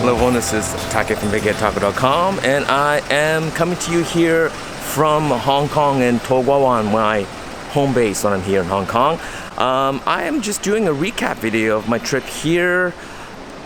Hello everyone, this is Take from bigheadtaco.com, and I am coming to you here from Hong Kong and To Guan, my home base when I'm here in Hong Kong. I am just doing a recap video of my trip here.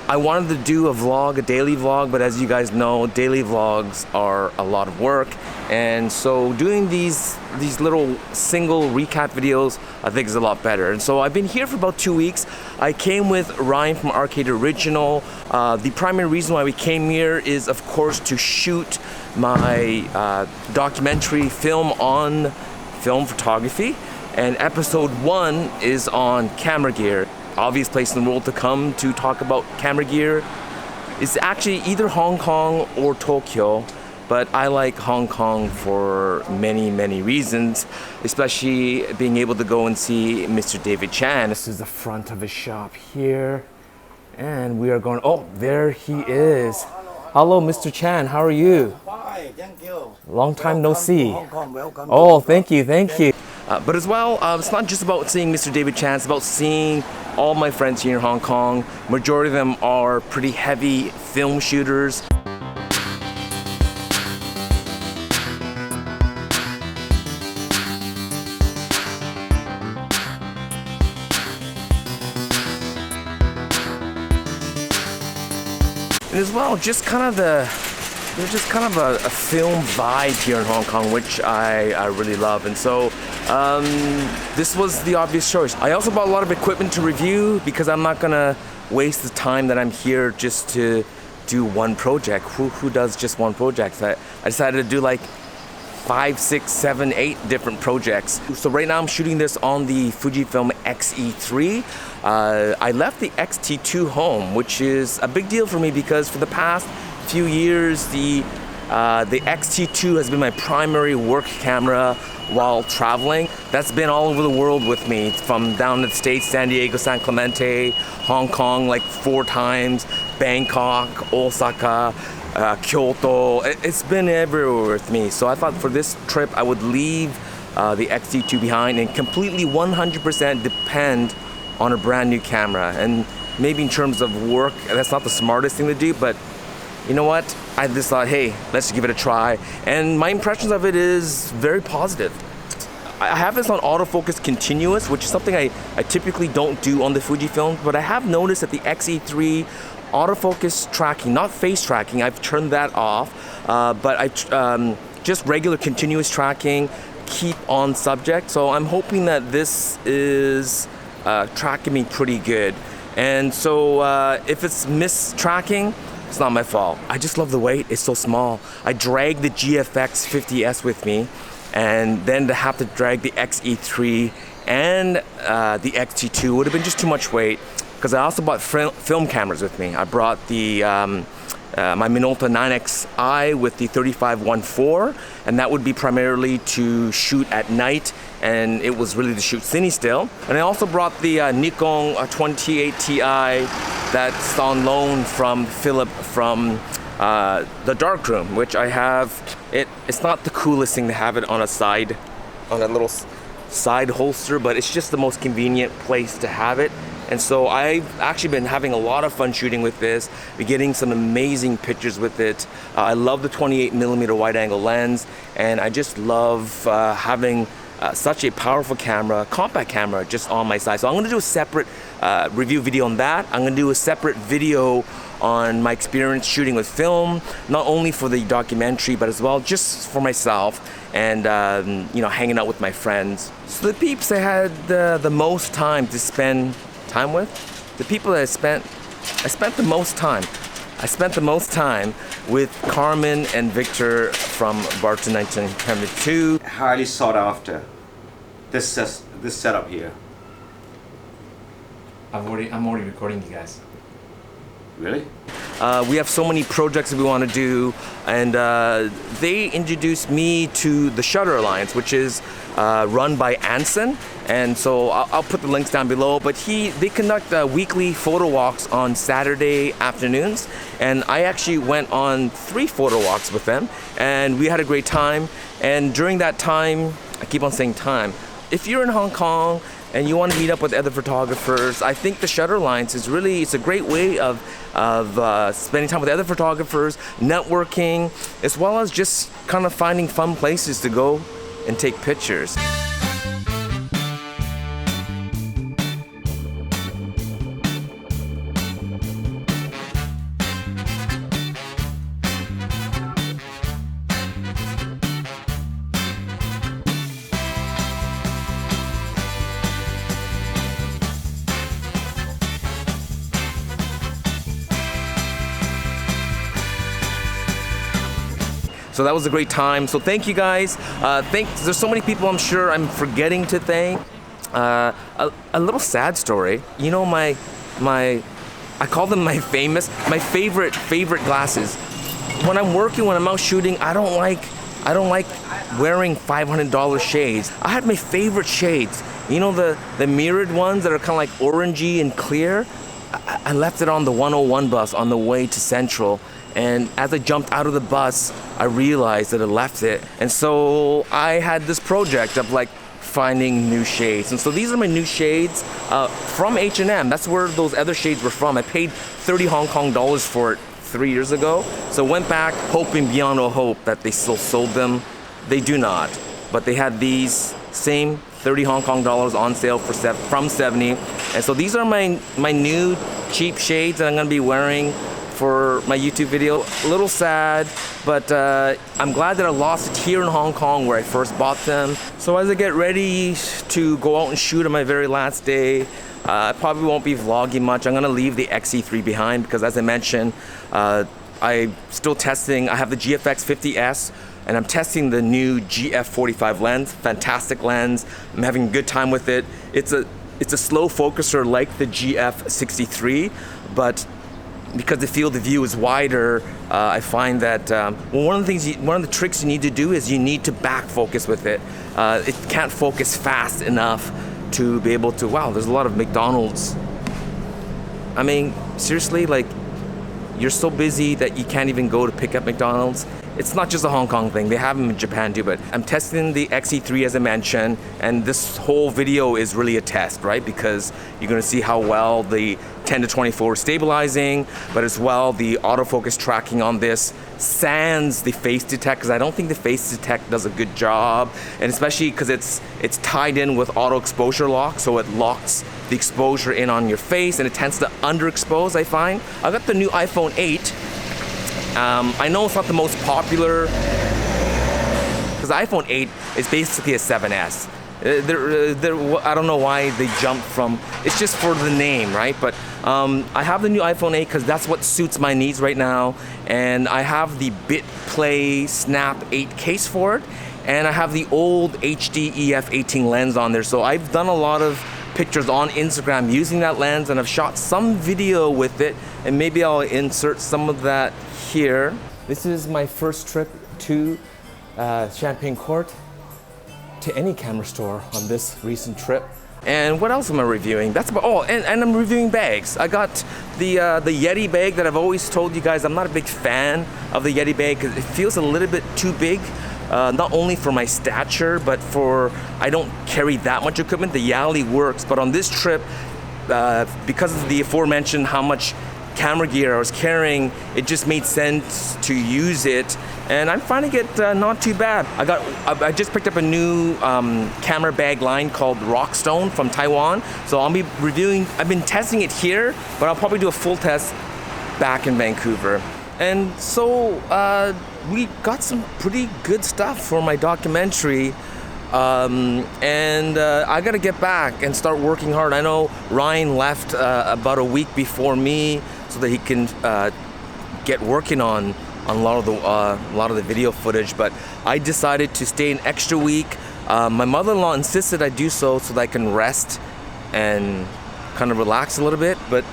I wanted to do a vlog, a daily vlog, but as you guys know, daily vlogs are a lot of work. And so doing these little single recap videos, I think is a lot better. And so I've been here for about 2 weeks. I came with Ryan from Arcade Original. The primary reason why we came here is, of course, to shoot my documentary film on film photography. And episode 1 is on camera gear. Obvious place in the world to come to talk about camera gear is actually either Hong Kong or Tokyo, but I like Hong Kong for many reasons, especially being able to go and see Mr.David Chan. This is the front of his shop here, and we are going, oh, there he is. Hello, Mr. Chan, how are you? Hi, thank you. Long time no see. Hong Kong, welcome. Oh, thank you. But as well, it's not just about seeing Mr. David Chan, it's about seeing all my friends here in Hong Kong. Majority of them are pretty heavy film shooters. And as well, there's just kind of a film vibe here in Hong Kong, which I really love. And so this was the obvious choice. I also bought a lot of equipment to review because I'm not gonna waste the time that I'm here just to do one project. Who does just one project? I decided to do like 5, 6, 7, 8 different projects. So right now I'm shooting this on the Fujifilm X-E3. I left the X-T2 home, which is a big deal for me because for the past few years the X-T2 has been my primary work camera while traveling. That's been all over the world with me, from down in the States, San Diego, San Clemente, Hong Kong like 4 times, Bangkok, Osaka, Kyoto. It's been everywhere with me. So I thought for this trip I would leave the X-T2 behind and completely 100% depend on a brand new camera. And maybe in terms of work, that's not the smartest thing to do, but you know what? I just thought, hey, let's give it a try. And my impressions of it is very positive. I have this on autofocus continuous, which is something I typically don't do on the Fujifilm, but I have noticed that the X-E3 autofocus tracking, not face tracking, I've turned that off, but just regular continuous tracking, keep on subject. So I'm hoping that this is tracking me pretty good. And so if it's mistracking, it's not my fault. I just love the weight, it's so small. I drag the GFX 50S with me, and then to have to drag the X-E3 and the X-T2 would have been just too much weight, because I also bought film cameras with me. I brought the my Minolta 9XI with the 35-1.4, and that would be primarily to shoot at night, and it was really to shoot CineStill. And I also brought the Nikon 28 Ti that's on loan from Philip from the darkroom, which I have. It's not the coolest thing to have it on a little side holster, but it's just the most convenient place to have it. And so I've actually been having a lot of fun shooting with this, been getting some amazing pictures with it. I love the 28mm wide angle lens, and I just love having such a powerful camera, compact camera, just on my side. So I'm gonna do a separate review video on that. I'm gonna do a separate video on my experience shooting with film, not only for the documentary, but as well just for myself and hanging out with my friends. So the peeps I had the most time to spend time with, the people that I spent the most time. I spent the most time with Carmen and Victor from Barton 1972. Highly sought after. This setup here. I'm already recording you guys. Really? We have so many projects that we want to do, and they introduced me to the Shutter Alliance, which is run by Anson, and so I'll put the links down below. But they conduct weekly photo walks on Saturday afternoons, and I actually went on 3 photo walks with them, and we had a great time. And during that time, I keep on saying time, if you're in Hong Kong and you want to meet up with other photographers, I think the shutter lines is really, it's a great way of spending time with other photographers, networking, as well as just kind of finding fun places to go and take pictures. So that was a great time. So thank you guys. There's so many people I'm sure I'm forgetting to thank. A little sad story. You know, I call them my favorite glasses. When I'm working, when I'm out shooting, I don't like wearing $500 shades. I had my favorite shades. You know, the mirrored ones that are kind of like orangey and clear. I left it on the 101 bus on the way to Central. And as I jumped out of the bus, I realized that I left it. And so I had this project of like finding new shades. And so these are my new shades from H&M. That's where those other shades were from. I paid 30 Hong Kong dollars for it 3 years ago. So went back hoping beyond all hope that they still sold them. They do not. But they had these same 30 Hong Kong dollars on sale from 70. And so these are my new cheap shades that I'm gonna be wearing for my YouTube video. A little sad, but I'm glad that I lost it here in Hong Kong where I first bought them. So as I get ready to go out and shoot on my very last day, I probably won't be vlogging much. I'm gonna leave the X-E3 behind because, as I mentioned, I'm still testing. I have the GFX 50S and I'm testing the new GF45 lens. Fantastic lens. I'm having a good time with it. It's a slow focuser like the GF63, but because the field of view is wider, I find that one of the tricks you need to do is you need to back focus with it. It can't focus fast enough to be able to, wow, there's a lot of McDonald's. I mean, seriously, like, you're so busy that you can't even go to pick up McDonald's. It's not just a Hong Kong thing, they have them in Japan too, but I'm testing the X-E3 as I mentioned, and this whole video is really a test, right? Because you're gonna see how well the 10 to 24 is stabilizing, but as well the autofocus tracking on this sans the face detect, because I don't think the face detect does a good job, and especially because it's tied in with auto exposure lock, so it locks the exposure in on your face and it tends to underexpose, I find. I got the new iPhone 8. I know it's not the most popular, because the iPhone 8 is basically a 7S. I don't know why they jumped from, it's just for the name, right? But I have the new iPhone 8 because that's what suits my needs right now. And I have the BitPlay Snap 8 case for it. And I have the old HD EF18 lens on there. So I've done a lot of pictures on Instagram using that lens, and I've shot some video with it, and maybe I'll insert some of that here. This is my first trip to Champagne Court, to any camera store on this recent trip. And what else am I reviewing? That's about, oh, and I'm reviewing bags. I got the Yeti bag that I've always told you guys I'm not a big fan of the Yeti bag because it feels a little bit too big. Not only for my stature, but for, I don't carry that much equipment. The Yali works, but on this trip, because of the aforementioned how much camera gear I was carrying, it just made sense to use it, and I'm finding it not too bad. I just picked up a new camera bag line called Rockstone from Taiwan, so I'll be reviewing. I've been testing it here, but I'll probably do a full test back in Vancouver. And so we got some pretty good stuff for my documentary, and I gotta get back and start working hard. I know Ryan left about a week before me so that he can get working on a lot of the video footage, but I decided to stay an extra week. My mother-in-law insisted I do so that I can rest and kind of relax a little bit, but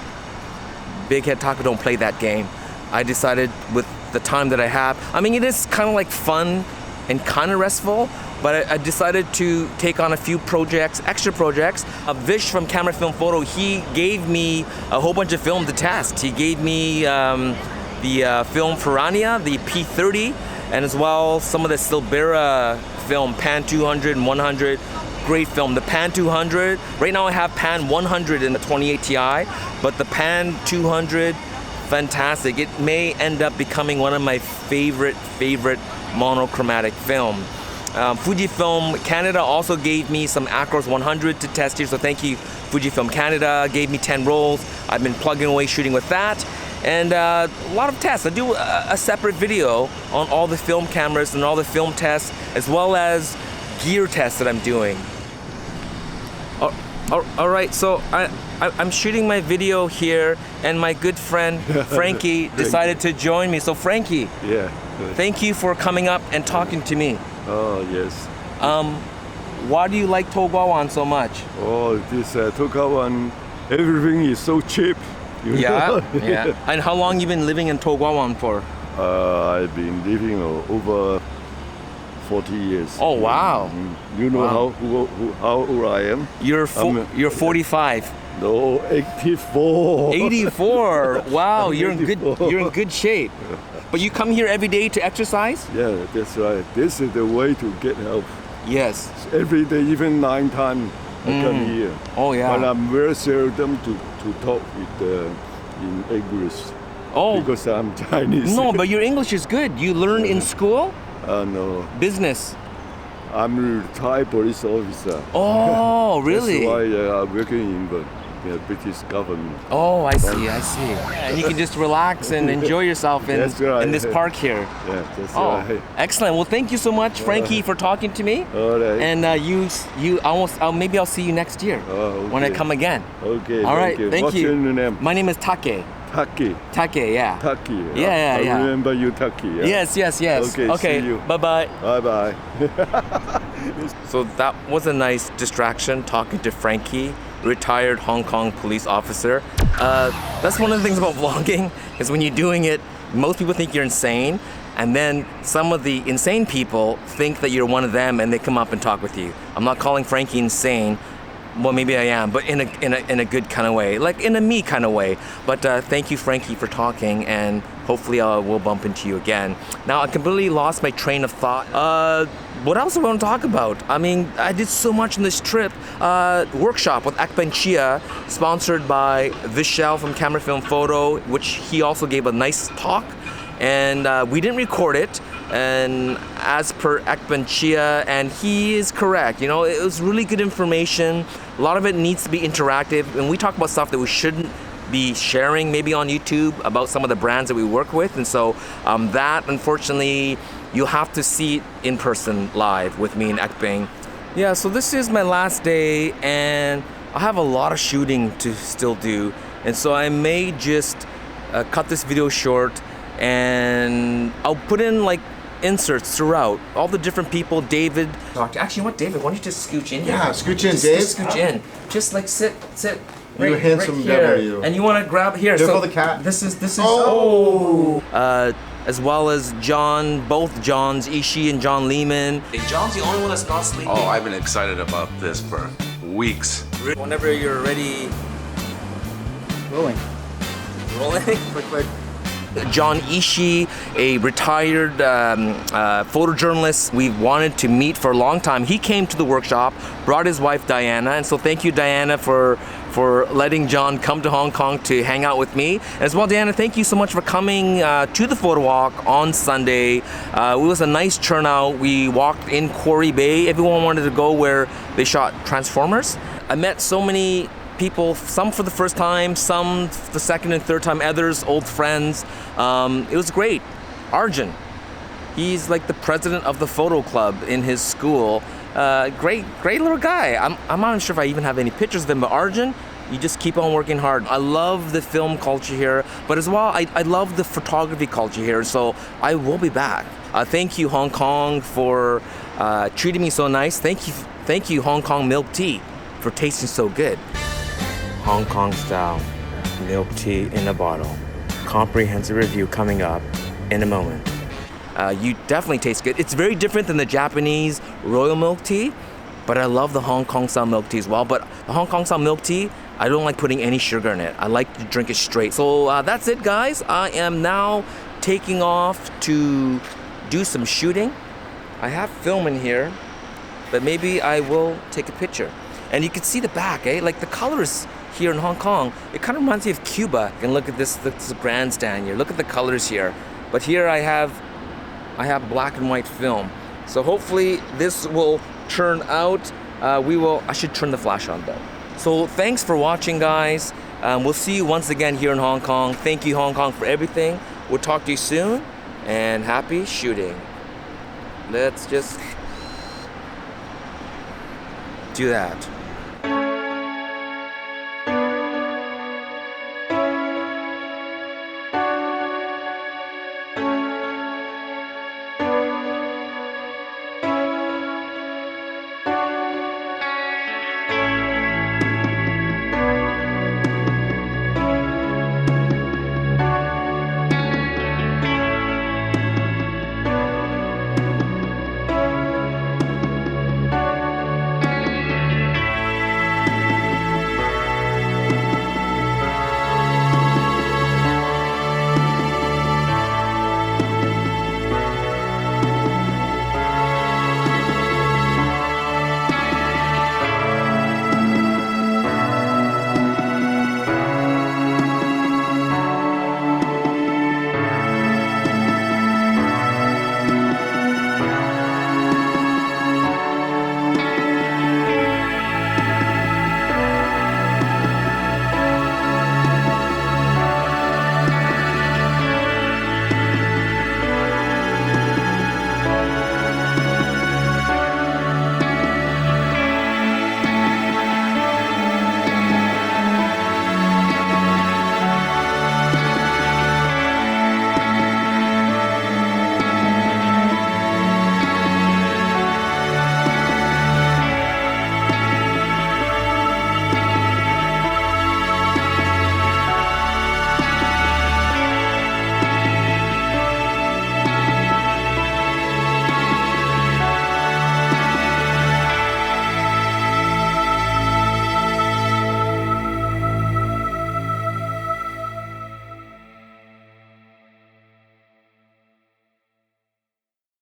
bigheadtaco don't play that game. I decided with the time that I have, I mean, it is kind of like fun and kind of restful, but I decided to take on a few projects, extra projects. Vish from Camera Film Photo, he gave me a whole bunch of film to test. He gave me the film Ferrania, the P30, and as well some of the Silberra film Pan 200 and 100. great film. The Pan 200, right now I have Pan 100 in the 28 Ti, but the Pan 200, fantastic. It may end up becoming one of my favorite monochromatic film. Fujifilm Canada also gave me some ACROS 100 to test here, so thank you Fujifilm Canada, gave me 10 rolls. I've been plugging away shooting with that. And a lot of tests. I do a separate video on all the film cameras and all the film tests, as well as gear tests that I'm doing. All right, so I'm shooting my video here, and my good friend Frankie decided to join me. So Frankie, yeah, thank you for coming up and talking to me. Oh yes. Why do you like To Gwawan so much? Oh, this To Gwawan, everything is so cheap. You know? Yeah. And how long you been living in To Gwawan for? I've been living over 40 years. Oh wow! You know Wow. how old I am? You're 45. No, 84. 84. Wow, you're in 84. good shape. But you come here every day to exercise? Yeah, that's right. This is the way to get health. Yes. Every day, even 9 times I come here. Oh yeah. But I'm very seldom to talk with in English. Oh. Because I'm Chinese. No, but your English is good. You learn in school? No. Business. I'm a retired police officer. Oh, really? That's why I'm working in the British government. Oh, I see. And you can just relax and enjoy yourself That's right. in this park here. Yeah, that's Oh, right. excellent. Well, thank you so much, Frankie, for talking to me. All right. And maybe I'll see you next year when I okay. come again. Okay. All right. Thank What's you. your name? My name is Take. Taki. Take, yeah. Taki. Yeah. I remember you, Taki. Yeah? Yes. Okay, see you. Bye-bye. Bye-bye. So that was a nice distraction, talking to Frankie, retired Hong Kong police officer. That's one of the things about vlogging, is when you're doing it, most people think you're insane, and then some of the insane people think that you're one of them, and they come up and talk with you. I'm not calling Frankie insane. Well, maybe I am, but in a good kind of way, like in a me kind of way. But thank you, Frankie, for talking, and hopefully we'll bump into you again. Now, I completely lost my train of thought. What else do I want to talk about? I mean, I did so much in this trip. Workshop with Agfa Vista, sponsored by Vishal from Camera Film Photo, which he also gave a nice talk. And we didn't record it, and as per Agfa Vista, and he is correct, you know, it was really good information. A lot of it needs to be interactive, and we talk about stuff that we shouldn't be sharing maybe on YouTube about some of the brands that we work with, and so that, unfortunately, you'll have to see it in person live with me and Agfa. Yeah, so this is my last day, and I have a lot of shooting to still do, and so I may just cut this video short, and I'll put in like inserts throughout, all the different people. David. Actually, what, David? Why don't you just scooch in here? Yeah, scooch in, Dave. Just scooch in. Just like sit. You handsome devil, you. And you want to grab here. Careful the cat. This is. Oh. As well as John, both Johns, Ishii and John Lehmann. Hey, John's the only one that's not sleeping. Oh, I've been excited about this for weeks. Whenever you're ready. Rolling. Click. John Ishii, a retired photojournalist we've wanted to meet for a long time. He came to the workshop, brought his wife Diana, and so thank you, Diana, for letting John come to Hong Kong to hang out with me. As well, Diana, thank you so much for coming to the photo walk on Sunday. It was a nice turnout. We walked in Quarry Bay. Everyone wanted to go where they shot Transformers. I met so many people, some for the first time, some the second and third time, others old friends. It was great. Arjun, he's like the president of the photo club in his school. Great little guy. I'm not sure if I even have any pictures of him, but Arjun, you just keep on working hard. I love the film culture here, but as well, I love the photography culture here, so I will be back. Thank you, Hong Kong, for treating me so nice. Thank you, Hong Kong milk tea, for tasting so good. Hong Kong style milk tea in a bottle. Comprehensive review coming up in a moment. You definitely taste good. It's very different than the Japanese royal milk tea, but I love the Hong Kong style milk tea as well. But the Hong Kong style milk tea, I don't like putting any sugar in it. I like to drink it straight. So that's it, guys. I am now taking off to do some shooting. I have film in here. but maybe I will take a picture. And you can see the back, eh? Like the colors here in Hong Kong, it kind of reminds me of Cuba. And look at this grandstand here. Look at the colors here. But here I have black and white film. So hopefully this will turn out. I should turn the flash on though. So thanks for watching, guys. We'll see you once again here in Hong Kong. Thank you, Hong Kong, for everything. We'll talk to you soon, and happy shooting. Let's just do that.